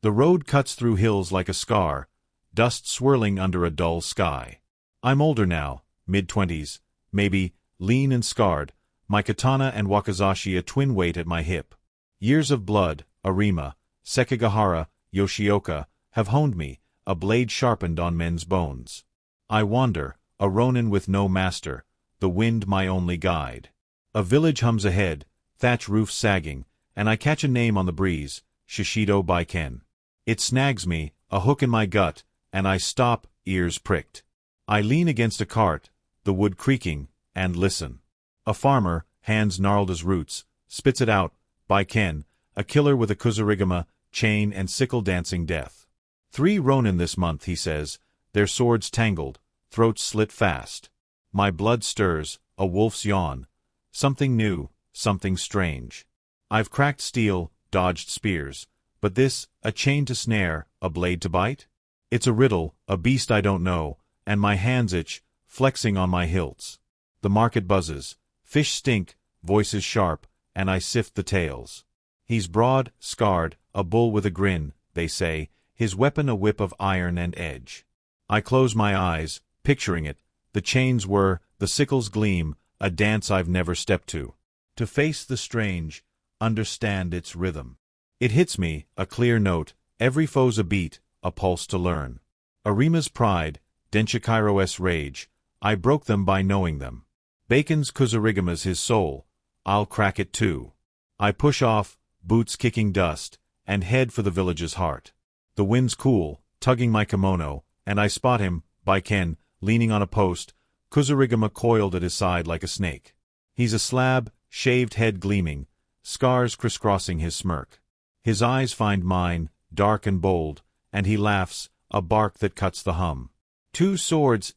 The road cuts through hills like a scar, dust swirling under a dull sky. I'm older now, mid-20s, maybe, lean and scarred, my katana and wakizashi a twin weight at my hip. Years of blood, Arima, Sekigahara, Yoshioka, have honed me, a blade sharpened on men's bones. I wander, a ronin with no master, the wind my only guide. A village hums ahead, thatch roofs sagging, and I catch a name on the breeze, Shishido Baiken. It snags me, a hook in my gut, and I stop, ears pricked. I lean against a cart, the wood creaking, and listen. A farmer, hands gnarled as roots, spits it out, Baiken, a killer with a kusarigama, chain and sickle dancing death. 3 ronin this month, he says, their swords tangled, throats slit fast. My blood stirs, a wolf's yawn. Something new, something strange. I've cracked steel, dodged spears, but this, a chain to snare, a blade to bite? It's a riddle, a beast I don't know, and my hands itch, flexing on my hilts. The market buzzes, fish stink, voices sharp, and I sift the tales. He's broad, scarred, a bull with a grin, they say, his weapon a whip of iron and edge. I close my eyes, picturing it, the chains whir, the sickles gleam, a dance I've never stepped to. To face the strange, understand its rhythm. It hits me, a clear note, every foe's a beat, a pulse to learn. Arima's pride, Denshikairo's rage, I broke them by knowing them. Baiken's kusarigama's his soul, I'll crack it too. I push off, boots kicking dust, and head for the village's heart. The wind's cool, tugging my kimono, and I spot him, Baiken, leaning on a post, kusarigama coiled at his side like a snake. He's a slab, shaved head gleaming, scars crisscrossing his smirk. His eyes find mine, dark and bold, and he laughs, a bark that cuts the hum. 2 swords,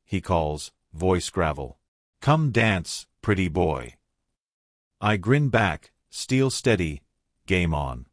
he calls, voice gravel. Come dance, pretty boy. I grin back, steel steady, game on.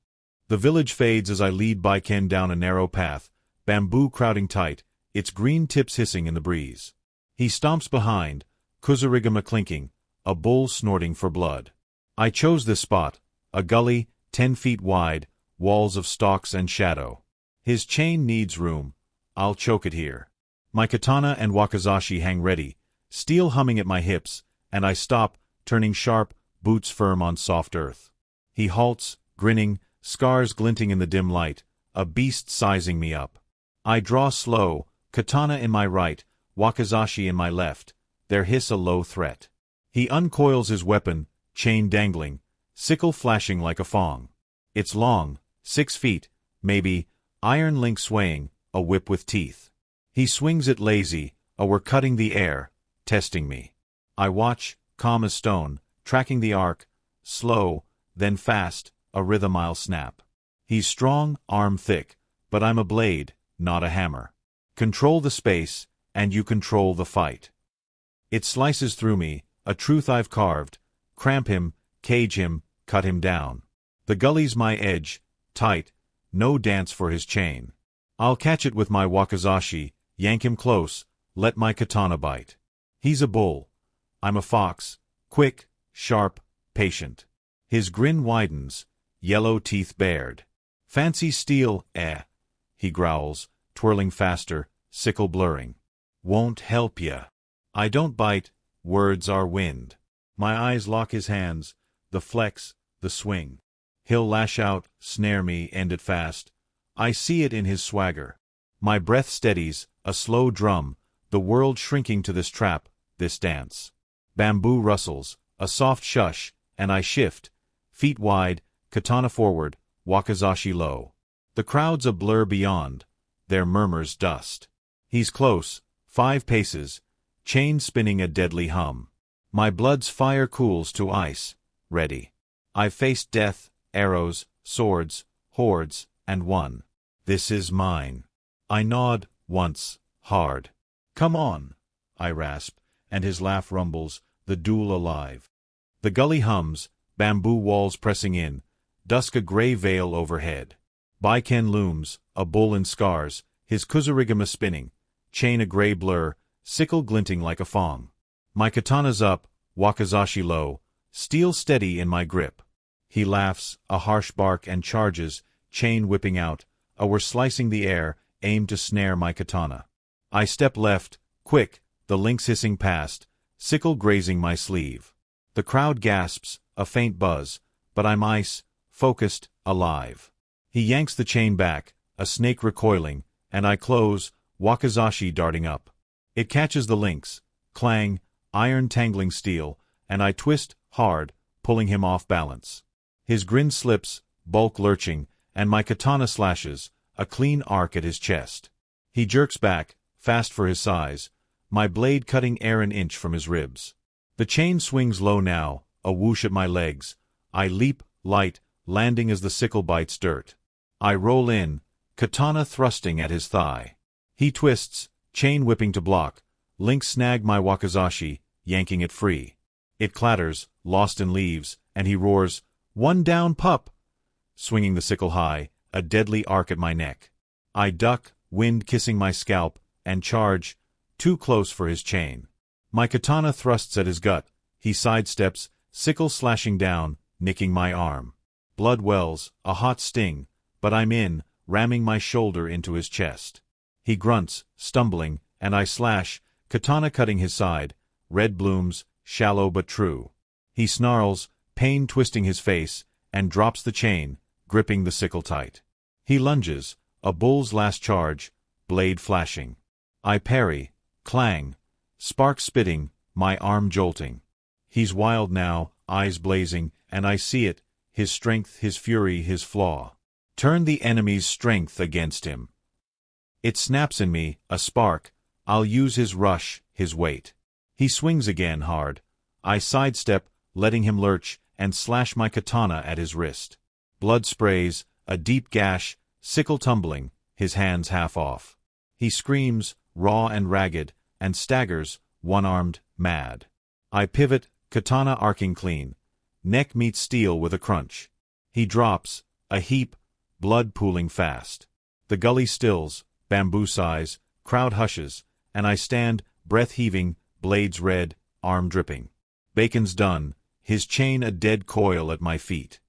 The village fades as I lead Baiken down a narrow path, bamboo crowding tight, its green tips hissing in the breeze. He stomps behind, kusarigama clinking, a bull snorting for blood. I chose this spot, a gully, 10 feet wide, walls of stalks and shadow. His chain needs room, I'll choke it here. My katana and wakizashi hang ready, steel humming at my hips, and I stop, turning sharp, boots firm on soft earth. He halts, grinning, scars glinting in the dim light, a beast sizing me up. I draw slow, katana in my right, wakizashi in my left, their hiss a low threat. He uncoils his weapon, chain dangling, sickle flashing like a fong. It's long, 6 feet, maybe, iron link swaying, a whip with teeth. He swings it lazy, we're cutting the air, testing me. I watch, calm as stone, tracking the arc, slow, then fast, a rhythm I'll snap. He's strong, arm thick, but I'm a blade, not a hammer. Control the space, and you control the fight. It slices through me, a truth I've carved, cramp him, cage him, cut him down. The gully's my edge, tight, no dance for his chain. I'll catch it with my wakizashi, yank him close, let my katana bite. He's a bull. I'm a fox, quick, sharp, patient. His grin widens, yellow teeth bared. Fancy steel, he growls, twirling faster, sickle blurring. Won't help ya. I don't bite, words are wind. My eyes lock his hands, the flex, the swing. He'll lash out, snare me, end it fast. I see it in his swagger. My breath steadies, a slow drum, the world shrinking to this trap, this dance. Bamboo rustles, a soft shush, and I shift, feet wide, katana forward, wakizashi low. The crowd's a blur beyond, their murmurs dust. He's close, 5 paces, chain spinning a deadly hum. My blood's fire cools to ice, ready. I've faced death, arrows, swords, hordes, and won. This is mine. I nod, once, hard. Come on, I rasp, and his laugh rumbles, the duel alive. The gully hums, bamboo walls pressing in, dusk a gray veil overhead. Baiken looms, a bull in scars, his kusarigama spinning, chain a gray blur, sickle glinting like a fong. My katana's up, wakizashi low, steel steady in my grip. He laughs, a harsh bark, and charges, chain whipping out, were slicing the air, aimed to snare my katana. I step left, quick, the links hissing past, sickle grazing my sleeve. The crowd gasps, a faint buzz, but I'm ice, focused, alive. He yanks the chain back, a snake recoiling, and I close, wakizashi darting up. It catches the links, clang, iron tangling steel, and I twist, hard, pulling him off balance. His grin slips, bulk lurching, and my katana slashes, a clean arc at his chest. He jerks back, fast for his size, my blade cutting air an inch from his ribs. The chain swings low now, a whoosh at my legs. I leap, light, landing as the sickle bites dirt. I roll in, katana thrusting at his thigh. He twists, chain whipping to block. Links snag my wakizashi, yanking it free. It clatters, lost in leaves, and he roars, "One down, pup!" Swinging the sickle high, a deadly arc at my neck. I duck, wind kissing my scalp, and charge, too close for his chain. My katana thrusts at his gut. He sidesteps, sickle slashing down, nicking my arm. Blood wells, a hot sting, but I'm in, ramming my shoulder into his chest. He grunts, stumbling, and I slash, katana cutting his side, red blooms, shallow but true. He snarls, pain twisting his face, and drops the chain, gripping the sickle tight. He lunges, a bull's last charge, blade flashing. I parry, clang, spark spitting, my arm jolting. He's wild now, eyes blazing, and I see it, his strength, his fury, his flaw. Turn the enemy's strength against him. It snaps in me, a spark. I'll use his rush, his weight. He swings again hard. I sidestep, letting him lurch, and slash my katana at his wrist. Blood sprays, a deep gash, sickle tumbling, his hands half off. He screams, raw and ragged, and staggers, one-armed, mad. I pivot, katana arcing clean. Neck meets steel with a crunch. He drops, a heap, blood pooling fast. The gully stills, bamboo sighs, crowd hushes, and I stand, breath heaving, blades red, arm dripping. Baiken's done, his chain a dead coil at my feet.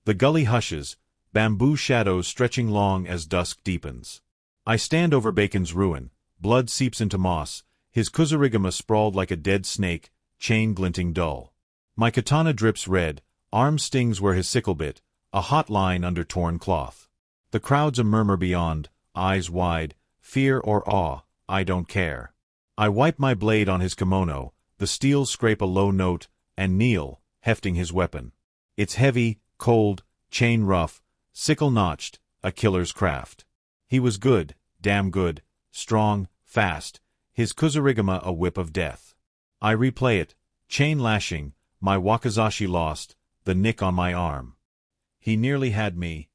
The gully hushes, bamboo shadows stretching long as dusk deepens. I stand over Baiken's ruin, blood seeps into moss, his kusarigama sprawled like a dead snake, chain glinting dull. My katana drips red, arm stings where his sickle bit, a hot line under torn cloth. The crowd's a murmur beyond, eyes wide, fear or awe, I don't care. I wipe my blade on his kimono, the steel scrape a low note, and kneel, hefting his weapon. It's heavy, cold, chain rough, sickle notched, a killer's craft. He was good, damn good, strong, fast, his kusarigama a whip of death. I replay it, chain lashing, my wakizashi lost, the nick on my arm. He nearly had me.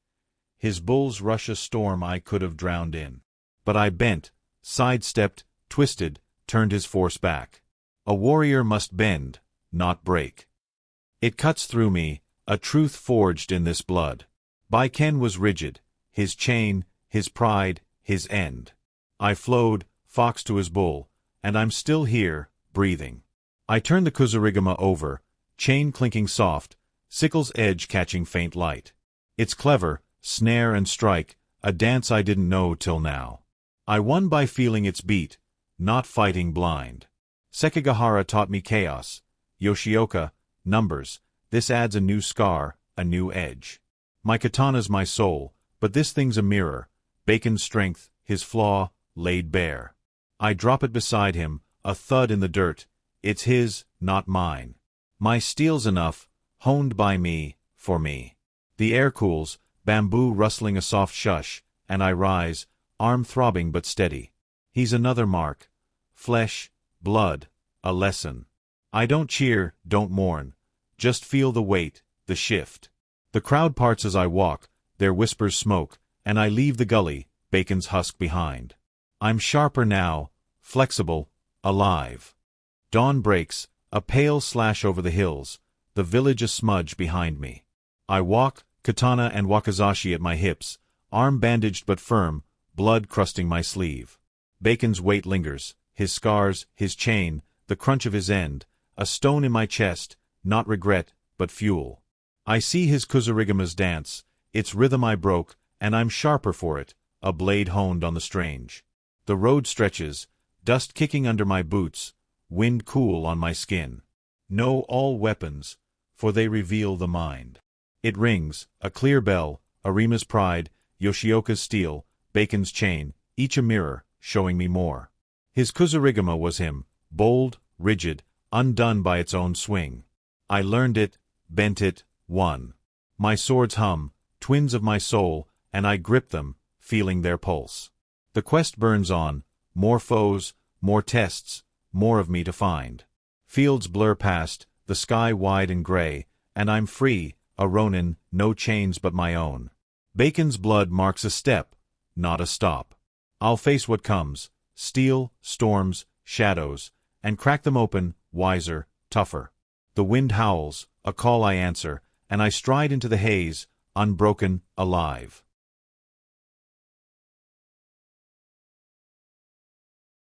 His bulls rush a storm I could have drowned in. But I bent, sidestepped, twisted, turned his force back. A warrior must bend, not break. It cuts through me, a truth forged in this blood. Baiken was rigid, his chain, his pride, his end. I flowed, fox to his bull, and I'm still here, breathing. I turn the kusarigama over, chain clinking soft, sickle's edge catching faint light. It's clever, snare and strike, a dance I didn't know till now. I won by feeling its beat, not fighting blind. Sekigahara taught me chaos. Yoshioka, numbers. This adds a new scar, a new edge. My katana's my soul, but this thing's a mirror. Baiken's strength, his flaw, laid bare. I drop it beside him, a thud in the dirt. It's his, not mine. My steel's enough, honed by me, for me. The air cools, bamboo rustling a soft shush, and I rise, arm throbbing but steady. He's another mark. Flesh, blood, a lesson. I don't cheer, don't mourn. Just feel the weight, the shift. The crowd parts as I walk, their whispers smoke, and I leave the gully, Baiken's husk behind. I'm sharper now, flexible, alive. Dawn breaks, a pale slash over the hills, the village a smudge behind me. I walk, katana and wakizashi at my hips, arm bandaged but firm, blood crusting my sleeve. Baiken's weight lingers, his scars, his chain, the crunch of his end, a stone in my chest, not regret, but fuel. I see his kusarigama's dance, its rhythm I broke, and I'm sharper for it, a blade honed on the strange. The road stretches, dust kicking under my boots, wind cool on my skin. Know all weapons, for they reveal the mind. It rings, a clear bell, Arima's pride, Yoshioka's steel, Baiken's chain, each a mirror, showing me more. His Kusarigama was him, bold, rigid, undone by its own swing. I learned it, bent it, won. My swords hum, twins of my soul, and I grip them, feeling their pulse. The quest burns on, more foes, more tests, more of me to find. Fields blur past, the sky wide and gray, and I'm free, a Ronin, no chains but my own. Baiken's blood marks a step, not a stop. I'll face what comes, steel, storms, shadows, and crack them open, wiser, tougher. The wind howls, a call I answer, and I stride into the haze, unbroken, alive.